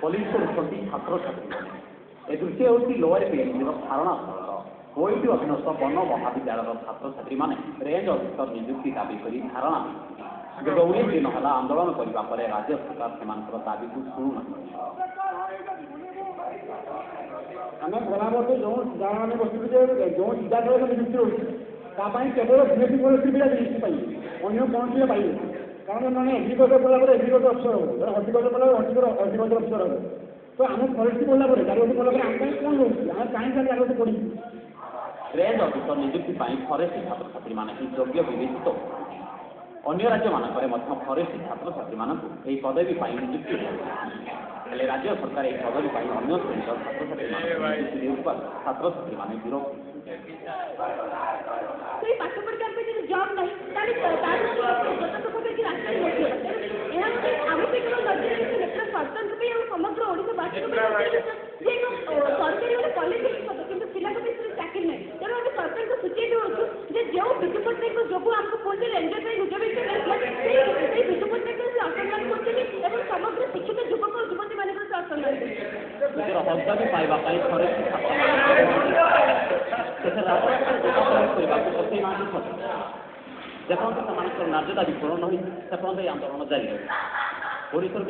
Police କରୁଛନ୍ତି ଛାତ୍ରଛାତ୍ରୀମାନେ। ଏ ଦୃଶ୍ୟ ହେଉଛି ଲୋୟର ପିଏମ୍ସିର ଧାରଣା ସ୍ଥଳର। ଓୟୁଏଟି ଅଧୀନସ୍ଥ ବନ ମହାବିଦ୍ୟାଳୟର ଛାତ୍ରଛାତ୍ରୀମାନେ ରେଞ୍ଜ ଅଫିସର ନିଯୁକ୍ତି ଦାବି କରି ଧାରଣା ଦେଇଛନ୍ତି। ଗତ 19 ଦିନ ହେଲା ଆନ୍ଦୋଳନ କରିବା ପରେ ରାଜ୍ୟ ସରକାର ସେମାନଙ୍କର ଦାବିକୁ ଶୁଣୁନାହାନ୍ତି। ଆମେ ଗଲାବର୍ଷ ଯେଉଁ ଗାଁମାନେ ବସିଛୁ ଯେ ଯେଉଁ ସିଧାସଳଖ ନିଯୁକ୍ତି ରହୁଛି ତା ପାଇଁ କେବଳ ବିଏସ୍ସି ପୋଲିସି ପିଲା ନିଯୁକ୍ତି ପାଇବେ, ଅନ୍ୟ କୌଣସି ପିଲା ପାଇବେ। କାରଣ ମାନେ ଏଗ୍ରିକଲଚର ପଢ଼ିଲା ପରେ ଏଗ୍ରିକଲଚର ଅଫିସର ହେବ, ହର୍ଟିକଲଚର ପଢ଼ିଲା ପରେ ହର୍ଟିକଲଚର ଅଫିସର ହେବ। ତ ଆମେ ଫରେଷ୍ଟ ପଢ଼ିଲା ପରେ ଚାରିବର୍ଷ ପଢ଼ିଲା ପରେ ଆମ ପାଇଁ କ'ଣ ରହୁଛି? ଆମେ କାହିଁକି ଚାରିବର୍ଷ ପଢ଼ିବୁ? ରେଞ୍ଜ ଅଫିସର ନିଯୁକ୍ତି ପାଇଁ ଫରେଷ୍ଟ ଛାତ୍ରଛାତ୍ରୀମାନେ ହିଁ ଯୋଗ୍ୟ ବିବେଚିତ ହୋଇଛନ୍ତି। ଅନ୍ୟ ରାଜ୍ୟମାନଙ୍କରେ ମଧ୍ୟ ଫରେଷ୍ଟ ଛାତ୍ରଛାତ୍ରୀମାନଙ୍କୁ ଏହି ପଦବୀ ପାଇଁ ନିଯୁକ୍ତି ଦିଆଯାଉଛି। ହେଲେ ରାଜ୍ୟ ସରକାର ଏହି ପଦବୀ ପାଇଁ ଅନ୍ୟ ଶ୍ରେଣୀର ଛାତ୍ରଛାତ୍ରୀମାନଙ୍କୁ ନିଯୁକ୍ତି ଦେଉଥିବା ଛାତ୍ରଛାତ୍ରୀମାନେ ବିରୋଧ ସମଗ୍ର ଓଡ଼ିଶାବାସୀ ସରକାରୀ ଗୋଟେ ପଲିସି କିନ୍ତୁ ପିଲାଙ୍କ ଭିତରେ ଚାକିରି ନାହିଁ। ତେଣୁ ଆମେ ସରକାରଙ୍କୁ ସୂଚାଇ ଦେଉଛୁ ଯେ ଯେଉଁ ବିଜୁ ପଟ୍ଟନାୟକ ଯୋଗୁଁ ଆମକୁ ପୁଣି ରେଞ୍ଜର ପାଇଁ ନିଯୁକ୍ତି ମିଳିଥିଲା ସେଇ ବିଜୁ ପଟ୍ଟନାୟକ ସେ ଅସମ୍ମାନ କରୁଛନ୍ତି ଏବଂ ସମଗ୍ର ଶିକ୍ଷିତ ଯୁବକ ଓ ଯୁବତୀମାନଙ୍କର ସେ ଅସମ୍ମାନ ପଦବୀ ପାଇବା ପାଇଁ ଫରେଷ୍ଟ କରିବାକୁ ପଛେଇନାହାନ୍ତି। ଯେପର୍ଯ୍ୟନ୍ତ ସେମାନଙ୍କର ନ୍ୟାଯ୍ୟ ଦାବି ପୂରଣ ହୋଇଛି ସେପର୍ଯ୍ୟନ୍ତ ଏହି ଆନ୍ଦୋଳନ ଜାରି ରହିବ। ଓଡ଼ିଶାରୁ